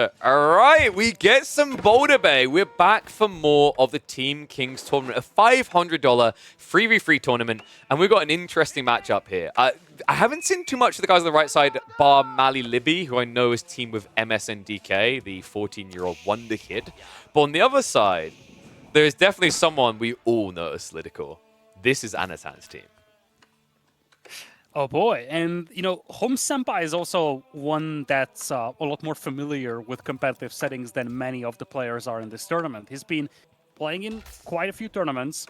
Alright, we get some Boulder Bay. We're back for more of the Team Kings tournament, a $500 3v3 tournament, and we've got an interesting matchup here. I haven't seen too much of the guys on the right side, bar Mali Libby, who I know is teamed with MSNDK, the 14-year-old wonder kid. But on the other side, there's definitely someone we all know as Lidicor. This is Anatan's team. Oh boy, and you know, Home Senpai is also one that's a lot more familiar with competitive settings than many of the players are in this tournament. He's been playing in quite a few tournaments.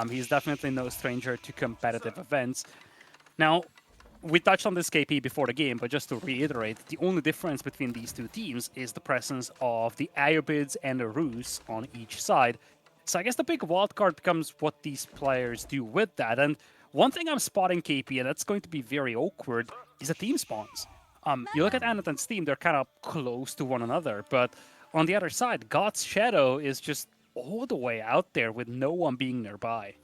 He's definitely no stranger to competitive events. Now, we touched on this KP before the game, but just to reiterate, the only difference between these two teams is the presence of the Ayyubids and the Rus on each side. So I guess the big wildcard becomes what these players do with that. And one thing I'm spotting, KP, and that's going to be very awkward, is the team spawns. You look at Anatan's team, they're kind of close to one another, but on the other side, God's Shadow is just all the way out there with no one being nearby.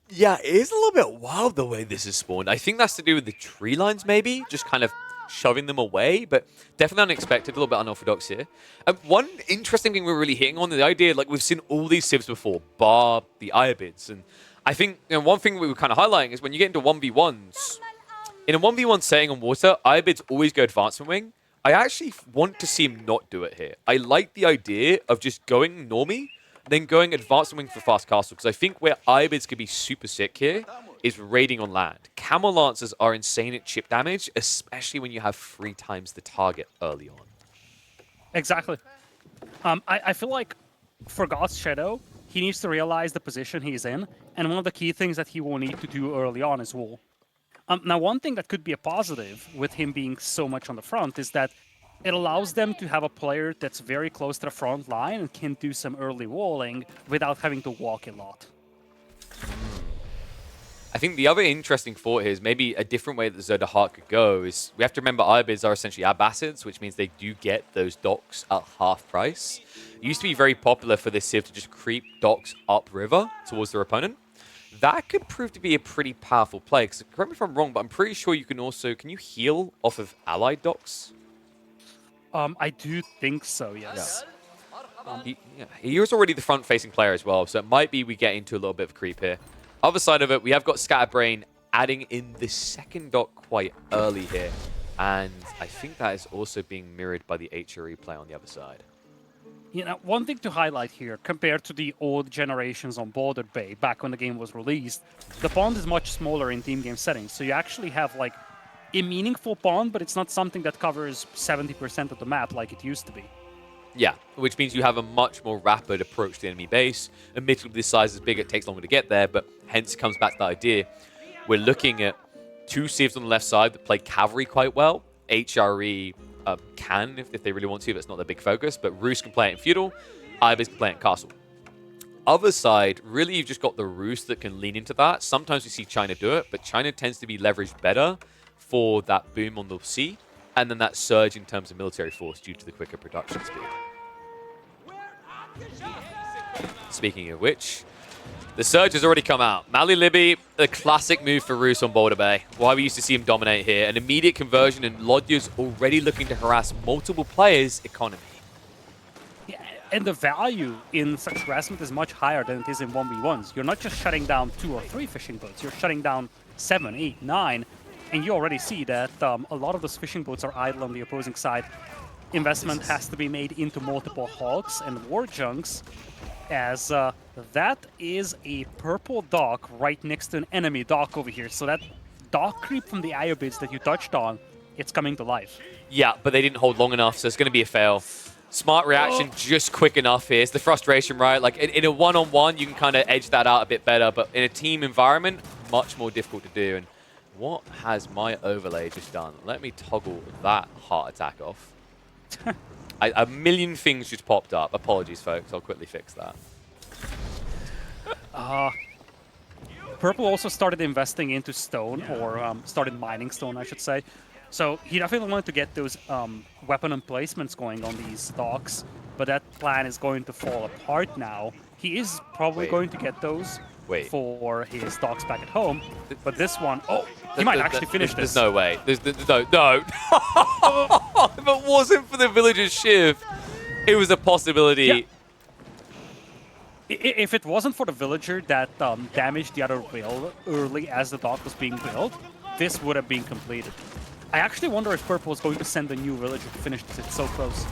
Yeah, it is a little bit wild the way this is spawned. I think that's to do with the tree lines, maybe, just kind of shoving them away, but definitely unexpected, a little bit unorthodox here. One interesting thing we're really hitting on is the idea, like we've seen all these civs before, bar the Ayyubids, and I think one thing we were kind of highlighting is when you get into 1v1s, in a 1v1 setting on water, Ayyubids always go advancement wing. I actually want to see him not do it here. I like the idea of just going normie, then going advancement wing for fast castle, because I think where Ayyubids could be super sick here is raiding on land. Camel Lancers are insane at chip damage, especially when you have 3 times the target early on. Exactly. I feel like for God's Shadow, he needs to realize the position he's in, and one of the key things that he will need to do early on is wall. Now, one thing that could be a positive with him being so much on the front is that it allows them to have a player that's very close to the front line and can do some early walling without having to walk a lot. I think the other interesting thought here is maybe a different way that Jeanne D'Arc could go is we have to remember Ayyubids are essentially Abbasids, which means they do get those docks at half price. It used to be very popular for this civ to just creep docks upriver towards their opponent. That could prove to be a pretty powerful play, because correct me if I'm wrong, but I'm pretty sure you can also, can you heal off of allied docks? I do think so, yes. Yeah. He was already the front-facing player as well, so it might be we get into a little bit of creep here. Other side of it, we have got Scatterbrain adding in the second dock quite early here. And I think that is also being mirrored by the HRE play on the other side. You know, one thing to highlight here, compared to the old generations on Boulder Bay, back when the game was released, the pond is much smaller in team game settings. So you actually have, like, a meaningful pond, but it's not something that covers 70% of the map like it used to be. Yeah, which means you have a much more rapid approach to the enemy base. Admittedly, this size is bigger, it takes longer to get there, but hence it comes back to the idea. We're looking at 2 civs on the left side that play cavalry quite well. HRE can, if they really want to, that's not their big focus, but Rus can play it in feudal, Ayyubids can play it in castle. Other side, really you've just got the Rus that can lean into that. Sometimes we see China do it, but China tends to be leveraged better for that boom on the sea, and then that surge in terms of military force due to the quicker production speed. Speaking of which, the surge has already come out. Mali Libby, the classic move for Rus on Boulder Bay. Why we used to see him dominate here. An immediate conversion, and Lodya's already looking to harass multiple players' economy. Yeah, and the value in such harassment is much higher than it is in 1v1s. You're not just shutting down 2 or 3 fishing boats, you're shutting down 7, 8, 9, and you already see that a lot of those fishing boats are idle on the opposing side. Investment has to be made into multiple hulks and war junks, as that is a purple dock right next to an enemy dock over here. So that dock creep from the Ayyubids that you touched on, it's coming to life. Yeah, but they didn't hold long enough, so it's going to be a fail. Smart reaction, just quick enough here. It's the frustration, right? Like, in a one-on-one, you can kind of edge that out a bit better, but in a team environment, much more difficult to do. And what has my overlay just done? Let me toggle that heart attack off. A million things just popped up. Apologies, folks. I'll quickly fix that. Purple also started investing into stone, or started mining stone, I should say. So he definitely wanted to get those weapon emplacements going on these docks, but that plan is going to fall apart now. He is probably going to get those for his docks back at home, but this one, he might actually finish this. There's no way. There's no. If it wasn't for the villager's shift, it was a possibility. Yeah. If it wasn't for the villager that damaged the other whale early as the dock was being built, this would have been completed. I actually wonder if Purple is going to send a new villager to finish this. It's so close.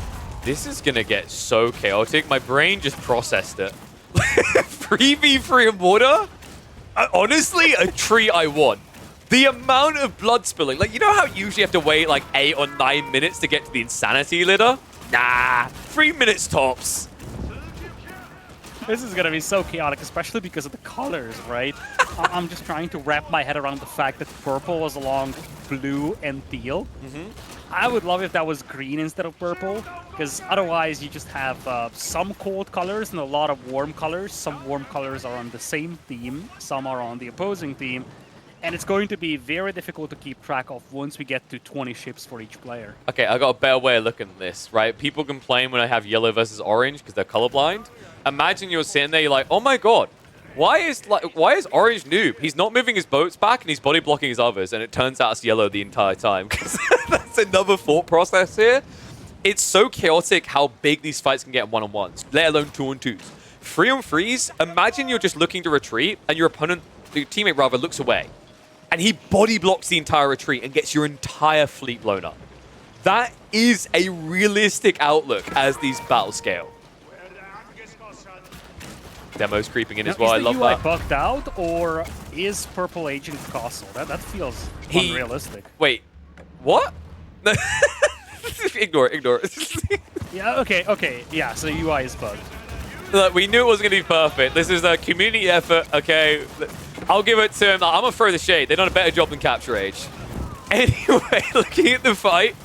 This is going to get so chaotic. My brain just processed it. 3v3 in water? Honestly, a tree I want. The amount of blood spilling. Like, you know how you usually have to wait like 8 or 9 minutes to get to the insanity litter? Nah, 3 minutes tops. This is going to be so chaotic, especially because of the colors, right? I'm just trying to wrap my head around the fact that purple was along blue and teal. I would love if that was green instead of purple, because otherwise you just have some cold colors and a lot of warm colors. Some warm colors are on the same theme, some are on the opposing theme. And it's going to be very difficult to keep track of once we get to 20 ships for each player. Okay, I got a better way of looking at this, right? People complain when I have yellow versus orange because they're colorblind. Imagine you're sitting there, you're like, oh my god, why is orange noob? He's not moving his boats back and he's body blocking his others, and it turns out it's yellow the entire time. Because that's another thought process here. It's so chaotic how big these fights can get in one-on-ones, let alone 2-on-2s. 3-on-3s, imagine you're just looking to retreat and your opponent, your teammate rather, looks away. And he body blocks the entire retreat and gets your entire fleet blown up. That is a realistic outlook as these battles scale. Demo's creeping in as well. I love that. Is the UI bugged out, or is Purple aging the castle? That feels unrealistic. Wait, what? Ignore it. Yeah, okay. Yeah, so the UI is bugged. Look, we knew it wasn't going to be perfect. This is a community effort, okay? I'll give it to him. I'm going to throw the shade. They've done a better job than Capture Age. Anyway, looking at the fight,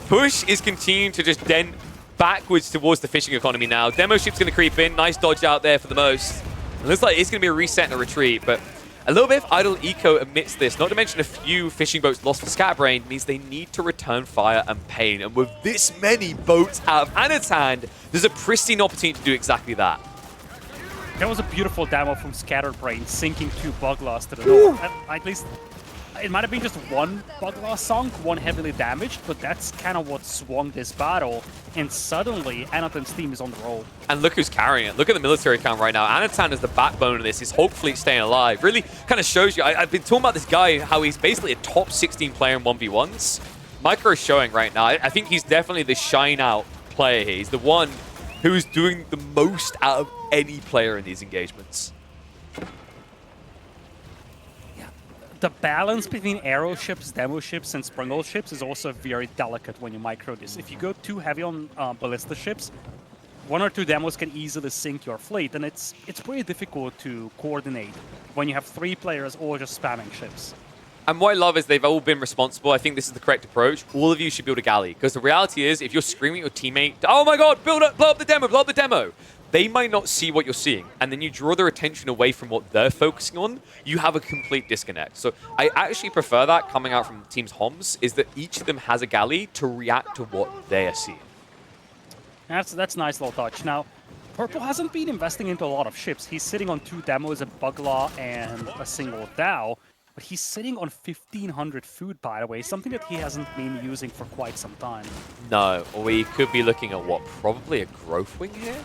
Push is continuing to just dent backwards towards the fishing economy now. Demo ship's going to creep in. Nice dodge out there for the most. It looks like it's going to be a reset and a retreat, but a little bit of idle eco amidst this, not to mention a few fishing boats lost for Scatbrain, means they need to return fire and pain. And with this many boats out of Anad's hand, there's a pristine opportunity to do exactly that. That was a beautiful demo from Scatterbrain, sinking 2 Buglaws to the north. At least, it might have been just 1 Buglaw sunk, 1 heavily damaged, but that's kind of what swung this battle. And suddenly, Anad's team is on the roll. And look who's carrying it. Look at the military count right now. Anatan is the backbone of this. His whole fleet staying alive. Really kind of shows you. I've been talking about this guy, how he's basically a top 16 player in 1v1s. Micro is showing right now. I think he's definitely the shine out player here. He's the one who's doing the most out of any player in these engagements. The balance between arrow ships, demo ships, and Sprungle ships is also very delicate when you micro this. If you go too heavy on ballista ships, 1 or 2 demos can easily sink your fleet, and it's pretty difficult to coordinate when you have 3 players all just spamming ships. And what I love is they've all been responsible. I think this is the correct approach. All of you should build a galley, because the reality is, if you're screaming at your teammate, oh my god, blow up the demo, they might not see what you're seeing, and then you draw their attention away from what they're focusing on, you have a complete disconnect. So I actually prefer that coming out from teams' HOMs, is that each of them has a galley to react to what they are seeing. That's a nice little touch. Now, Purple hasn't been investing into a lot of ships. He's sitting on 2 demos, a Buglaw, and a single Dao. But he's sitting on 1,500 food, by the way, something that he hasn't been using for quite some time. No, we could be looking at what, probably a growth wing here?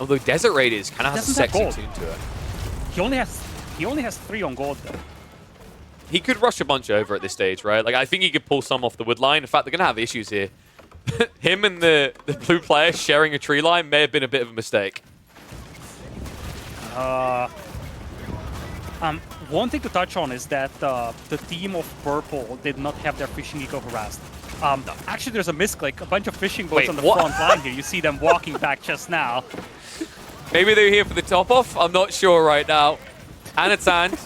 Although Desert Raiders kind of has a sexy tune to it. He only has 3 on gold though. He could rush a bunch over at this stage, right? Like I think he could pull some off the wood line. In fact, they're gonna have issues here. Him and the blue player sharing a tree line may have been a bit of a mistake. One thing to touch on is that the team of Purple did not have their fishing eco harassed. Actually, there's a misclick. A bunch of fishing boats on the front line here. You see them walking back just now. Maybe they're here for the top-off. I'm not sure right now. Anatan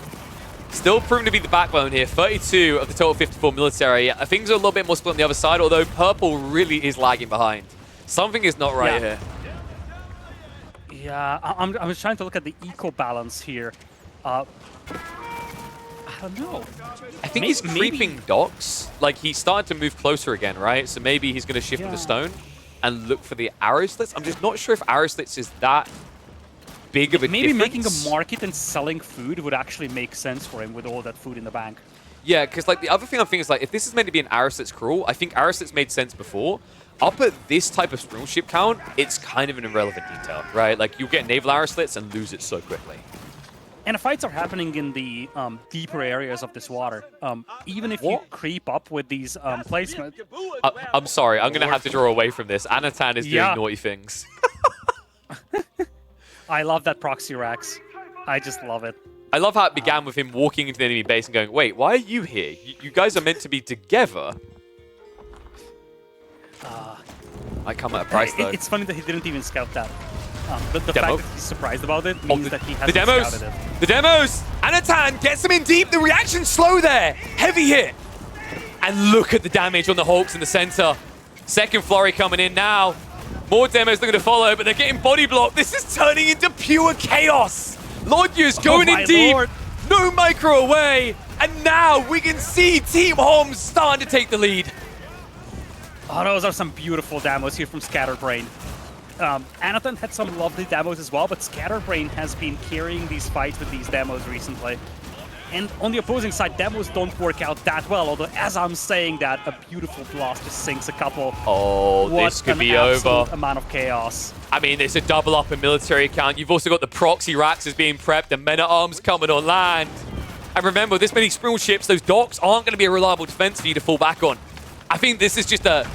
still proven to be the backbone here. 32 of the total 54 military. Things are a little bit more split on the other side, although Purple really is lagging behind. Something is not right here. Yeah, I'm just trying to look at the eco balance here. I don't know. I think he's creeping docks. Like, he started to move closer again, right? So maybe he's going to shift the stone and look for the arrow slits. I'm just not sure if arrow slits is that big of a Maybe difference. making a market and selling food would actually make sense for him with all that food in the bank. Yeah, because like the other thing I'm thinking is like, if this is meant to be an Arislit's crawl, I think Arislit's made sense before. Up at this type of spring ship count, it's kind of an irrelevant detail, right? Like you'll get naval Arislits and lose it so quickly. And the fights are happening in the deeper areas of this water. Even if you creep up with these placements. I'm sorry, I'm going to have to draw away from this. Anatan is doing naughty things. I love that proxy racks. I just love it. I love how it began with him walking into the enemy base and going, wait, why are you here? You guys are meant to be together. Might come at a price, though. It's funny that he didn't even scout that. The fact that he's surprised about it means that he hasn't scouted it. The demos! Anatan gets him in deep. The reaction's slow there. Heavy hit. And look at the damage on the Hawks in the center. Second flurry coming in now. More demos looking to follow, but they're getting body blocked. This is turning into pure chaos. Lodger's going in deep. Lord. No micro away. And now we can see Team Homs starting to take the lead. Oh, those are some beautiful demos here from Scatterbrain. Anatan had some lovely demos as well, but Scatterbrain has been carrying these fights with these demos recently. And on the opposing side, demos don't work out that well, although as I'm saying that, a beautiful blast just sinks a couple. Oh, this could be over. Amount of chaos. I mean, it's a double up in military account. You've also got the proxy racks as being prepped, the men-at-arms coming on land. And remember, this many spring ships, those docks aren't going to be a reliable defense for you to fall back on. I think this is just a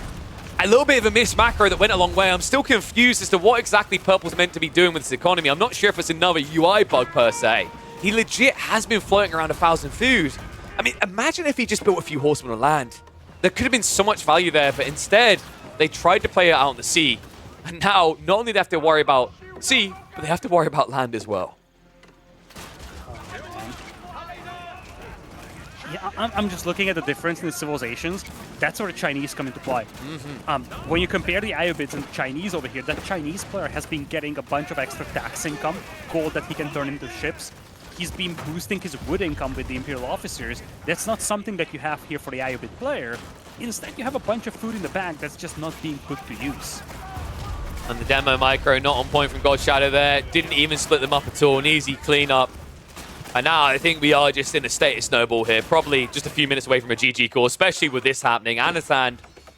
little bit of a missed macro that went a long way. I'm still confused as to what exactly Purple's meant to be doing with this economy. I'm not sure if it's another UI bug per se. He legit has been floating around 1,000 food. I mean, imagine if he just built a few horsemen on land. There could have been so much value there, but instead, they tried to play it out on the sea. And now, not only do they have to worry about sea, but they have to worry about land as well. Yeah, I'm just looking at the difference in the civilizations. That's where the Chinese come into play. When you compare the Ayyubids and the Chinese over here, that Chinese player has been getting a bunch of extra tax income, gold that he can turn into ships. He's been boosting his wood income with the Imperial officers. That's not something that you have here for the Ayyubid player. Instead, you have a bunch of food in the bank that's just not being put to use. And the demo micro not on point from God Shadow there. Didn't even split them up at all. An easy cleanup. And now I think we are just in a state of snowball here. Probably just a few minutes away from a GG call, especially with this happening. Anatan,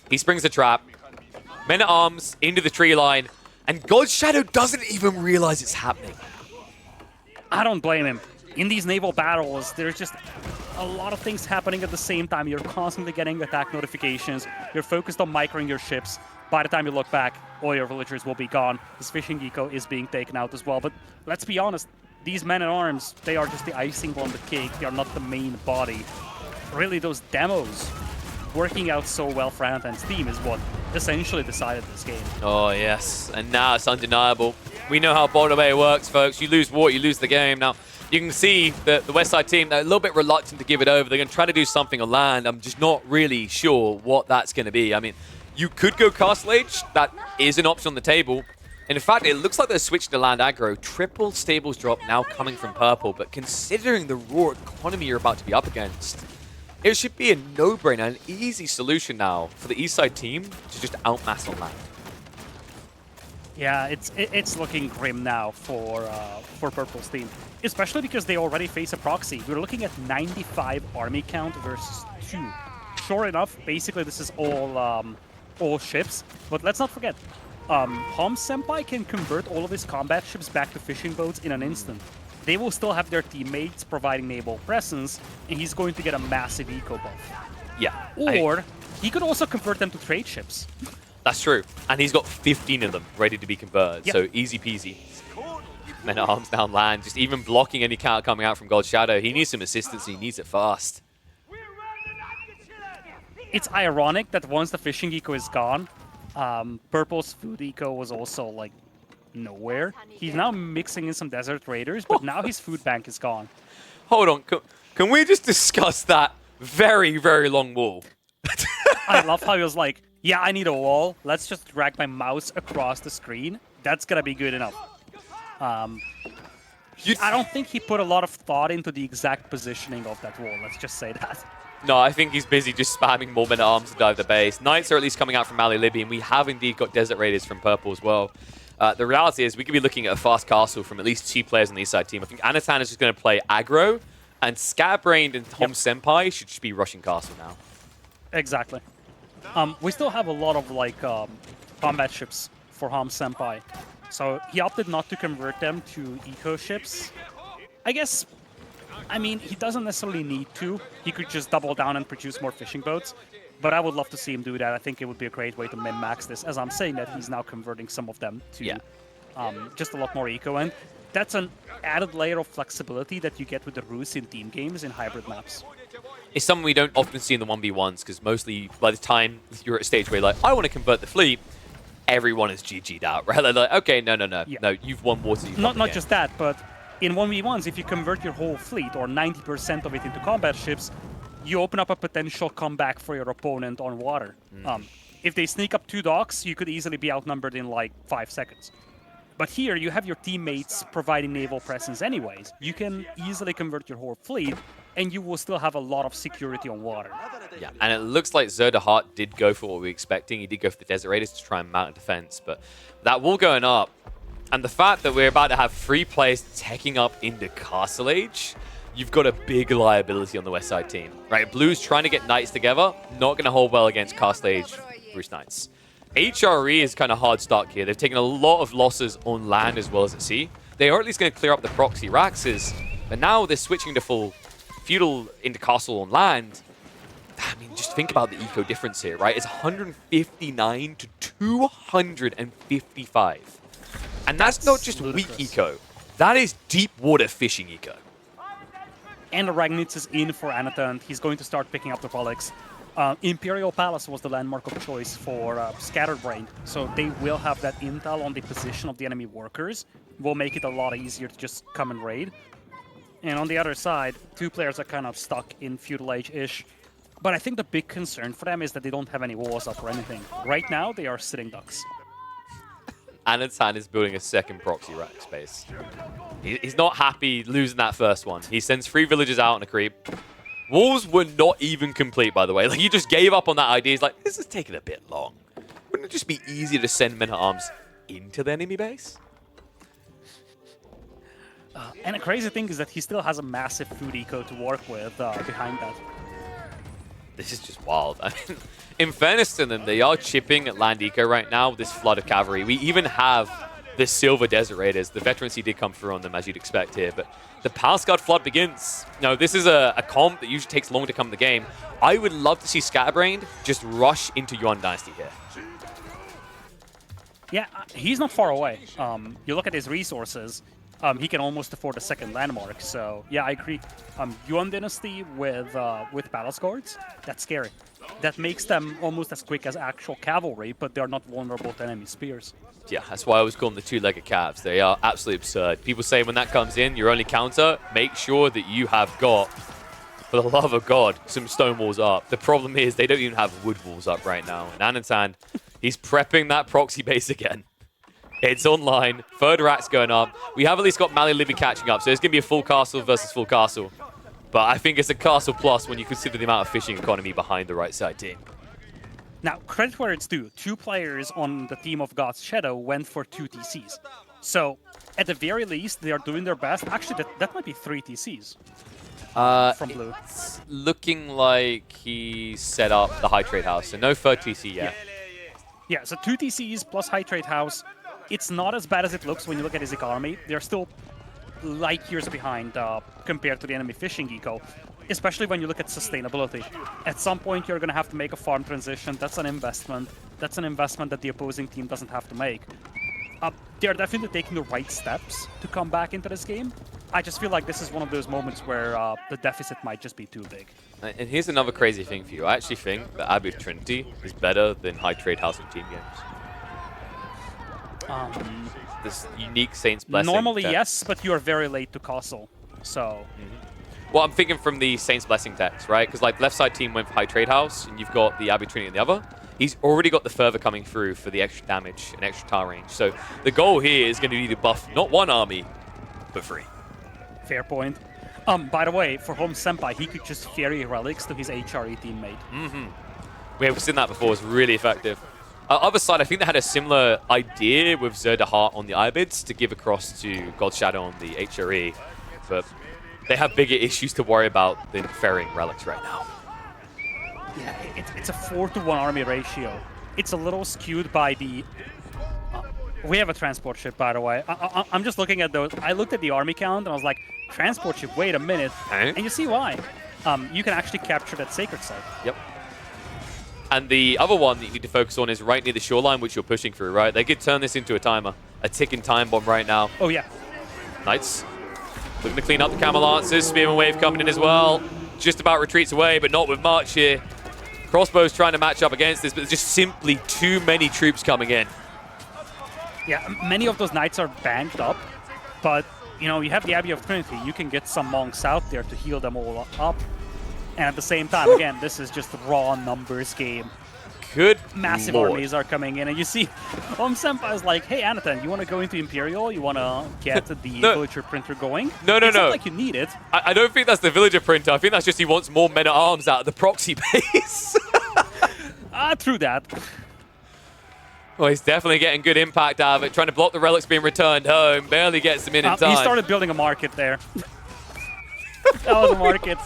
he springs a trap. Men-at-arms into the tree line. And God Shadow doesn't even realize it's happening. I don't blame him. In these naval battles, there's just a lot of things happening at the same time. You're constantly getting attack notifications. You're focused on microing your ships. By the time you look back, all your villagers will be gone. This fishing eco is being taken out as well. But let's be honest, these men-at-arms, they are just the icing on the cake. They are not the main body. Really, those demos working out so well for Anatan's team is what essentially decided this game. Oh, yes. And now it's undeniable. We know how bottom A works, folks. You lose water, you lose the game. Now, you can see that the West Side team, they're a little bit reluctant to give it over. They're going to try to do something on land. I'm just not really sure what that's going to be. I mean, you could go Castle Age. That is an option on the table. And in fact, it looks like they're switching to land aggro. Triple stables drop now coming from Purple. But considering the raw economy you're about to be up against, it should be a no-brainer, an easy solution now for the East Side team to just outmass on land. Yeah, it's looking grim now for Purple's team, especially because they already face a proxy. We're looking at 95 army count versus 2. Sure enough, basically this is all ships, but let's not forget, Homs Senpai can convert all of his combat ships back to fishing boats in an instant. They will still have their teammates providing naval presence, and he's going to get a massive eco buff. Yeah. Or he could also convert them to trade ships. That's true. And he's got 15 of them ready to be converted, so easy peasy. Men-at-arms down land, just even blocking any counter coming out from God Shadow. He needs some assistance, he needs it fast. It's ironic that once the fishing eco is gone, Purple's food eco was also, like, nowhere. He's now mixing in some desert raiders, but now his food bank is gone. Hold on, can we just discuss that very, very long wall? I love how he was like, yeah, I need a wall. Let's just drag my mouse across the screen. That's gonna be good enough. I don't think he put a lot of thought into the exact positioning of that wall. Let's just say that. No, I think he's busy just spamming more men-at-arms to dive the base. Knights are at least coming out from Mali Libby, and we have indeed got Desert Raiders from Purple as well. The reality is we could be looking at a fast castle from at least 2 players on the East Side team. I think Anatan is just going to play aggro And Scatterbrained and Hom Senpai should just be rushing castle now. Exactly. We still have a lot of like combat ships for Hom Senpai, so he opted not to convert them to eco ships. I guess, I mean, he doesn't necessarily need to. He could just double down and produce more fishing boats. But I would love to see him do that. I think it would be a great way to min-max this, as I'm saying that he's now converting some of them to just a lot more eco. And that's an added layer of flexibility that you get with the Rus in team games in hybrid maps. It's something we don't often see in the 1v1s, because mostly by the time you're at a stage where you're like, I want to convert the fleet, everyone is GG'd out, right? They're like, okay, no, you've won water. Not just that, but in 1v1s, if you convert your whole fleet, or 90% of it into combat ships, you open up a potential comeback for your opponent on water. If they sneak up 2 docks, you could easily be outnumbered in like 5 seconds. But here, you have your teammates providing naval presence anyways. You can easily convert your whole fleet, and you will still have a lot of security on water. Yeah, and it looks like Jeanne D'Arc did go for what we were expecting. He did go for the Desert Raiders to try and mount a defense, but that wall going up, and the fact that we're about to have 3 players teching up into Castle Age, you've got a big liability on the West Side team, right? Blue's trying to get Knights together, not going to hold well against Castle Age Bruce Knights. HRE is kind of hard stuck here. They've taken a lot of losses on land as well as at sea. They are at least going to clear up the proxy Raxes, but now they're switching to full feudal into castle on land. I mean, just think about the eco difference here, right? It's 159 to 255. And that's not just ludicrous. Weak eco. That is deep water fishing eco. And Ragnitz is in for Anatund. He's going to start picking up the relics. Imperial Palace was the landmark of choice for Scatterbrained, so they will have that intel on the position of the enemy workers. Will make it a lot easier to just come and raid. And on the other side, 2 players are kind of stuck in Feudal Age-ish. But I think the big concern for them is that they don't have any walls up or anything. Right now, they are sitting ducks. Anatan is building a second proxy rack space. He's not happy losing that first one. He sends 3 villagers out on a creep. Walls were not even complete, by the way. Like, he just gave up on that idea. He's like, this is taking a bit long. Wouldn't it just be easier to send men-at-arms into the enemy base? And the crazy thing is that he still has a massive food eco to work with behind that. This is just wild. I mean, in fairness to them, they are chipping at land eco right now with this flood of cavalry. We even have the Silver Desert Raiders. The veterancy did come through on them, as you'd expect here, but the Palace Guard flood begins. Now, this is a comp that usually takes long to come in the game. I would love to see Scatterbrained just rush into Yuan Dynasty here. Yeah, he's not far away. You look at his resources, he can almost afford a second landmark. So yeah, I agree. Yuan Dynasty with Palace Guards, that's scary. That makes them almost as quick as actual cavalry, but they're not vulnerable to enemy spears. Yeah, that's why I always call them the 2-legged calves. They are absolutely absurd. People say when that comes in, your only counter, make sure that you have got, for the love of God, some stone walls up. The problem is they don't even have wood walls up right now. And Anatan, he's prepping that proxy base again. It's online. 3rd rack's going up. We have at least got Mali Libby catching up, so it's going to be a full castle versus full castle. But I think it's a castle plus when you consider the amount of fishing economy behind the right side team. Now, credit where it's due. 2 players on the team of God's Shadow went for 2 TCs. So, at the very least, they are doing their best. Actually, that might be 3 TCs from Blue. It's looking like he set up the high trade house, so no 3rd TC yet. Yeah, so 2 TCs plus high trade house. It's not as bad as it looks when you look at his economy. They're still light years behind compared to the enemy fishing eco, especially when you look at sustainability. At some point, you're going to have to make a farm transition. That's an investment. That's an investment that the opposing team doesn't have to make. They're definitely taking the right steps to come back into this game. I just feel like this is one of those moments where the deficit might just be too big. And here's another crazy thing for you. I actually think that Abbey of Trinity is better than High Trade House in team games. This unique Saint's Blessing. Normally, yes, but you're very late to Castle, so... Well, I'm thinking from the Saint's Blessing text, right? Because like left side team went for High Trade House, and you've got the Abbey Trinity on the other. He's already got the fervor coming through for the extra damage and extra tar range. So the goal here is going to be to buff not 1 army, but 3. Fair point. By the way, for Hom Senpai, he could just ferry relics to his HRE teammate. We've seen that before. It's really effective. Other side, I think they had a similar idea with Jeanne D'Arc on the Ayyubids to give across to God's Shadow on the HRE, but they have bigger issues to worry about than ferrying relics right now. Yeah, it's a 4-to-1 army ratio. It's a little skewed by the... we have a transport ship, by the way. I'm just looking at those. I looked at the army count, and I was like, transport ship, wait a minute. Okay. And you see why. You can actually capture that sacred site. Yep. And the other one that you need to focus on is right near the shoreline, which you're pushing through, right? They could turn this into a timer. A ticking time bomb right now. Oh, yeah. Knights looking to clean up the Camel Lancers. Spearman Wave coming in as well. Just about retreats away, but not with much here. Crossbows trying to match up against this, but there's just simply too many troops coming in. Yeah, many of those knights are banked up, but, you know, you have the Abbey of Trinity. You can get some monks out there to heal them all up. And at the same time, again, this is just a raw numbers game. Good Massive Lord. armies are coming in, and you see Senpai is like, hey, Anathan, you want to go into Imperial? You want to get the villager printer going? No. It's not like you need it. I don't think that's the villager printer. I think that's just he wants more men-at-arms out of the proxy base. True that. Well, he's definitely getting good impact out of it, trying to block the relics being returned home. Barely gets them in time. He started building a market there. That was a market.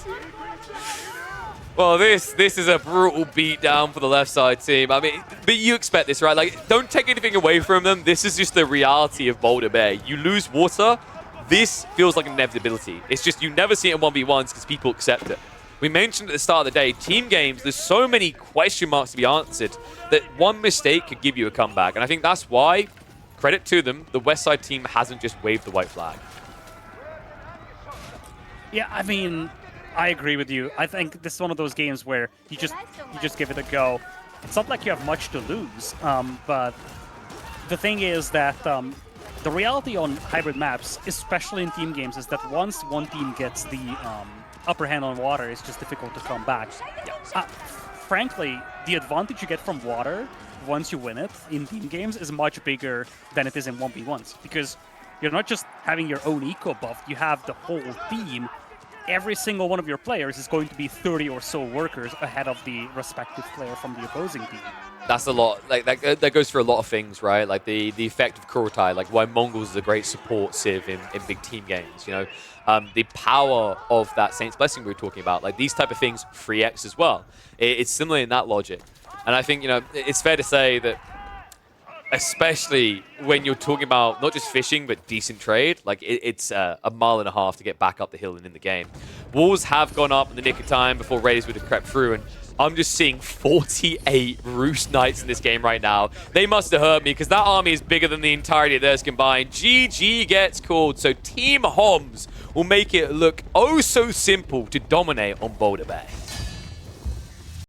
Well, this is a brutal beatdown for the left side team. I mean, but you expect this, right? Like, don't take anything away from them. This is just the reality of Boulder Bay. You lose water, this feels like an inevitability. It's just you never see it in 1v1s because people accept it. We mentioned at the start of the day, team games, there's so many question marks to be answered that one mistake could give you a comeback. And I think that's why, credit to them, the West Side team hasn't just waved the white flag. Yeah, I mean, I agree with you. I think this is one of those games where you just give it a go. It's not like you have much to lose, but the thing is that the reality on hybrid maps, especially in team games, is that once one team gets the upper hand on water, it's just difficult to come back. Frankly, the advantage you get from water once you win it in team games is much bigger than it is in 1v1s, because you're not just having your own eco buff, you have the whole team. Every single one of your players is going to be 30 or so workers ahead of the respective player from the opposing team. That's a lot. Like that goes for a lot of things, right? Like the effect of Kurotai, like why Mongols is a great support civ in big team games, you know. The power of that Saint's Blessing we were talking about, like these type of things, 3x as well. It's similar in that logic. And I think, you know, it's fair to say that especially when you're talking about not just fishing, but decent trade, like it's a mile and a half to get back up the hill and in the game. Walls have gone up in the nick of time before Raiders would have crept through, and I'm just seeing 48 Roost Knights in this game right now. They must have hurt me because that army is bigger than the entirety of theirs combined. GG gets called, so Team Homs will make it look oh so simple to dominate on Boulder Bay.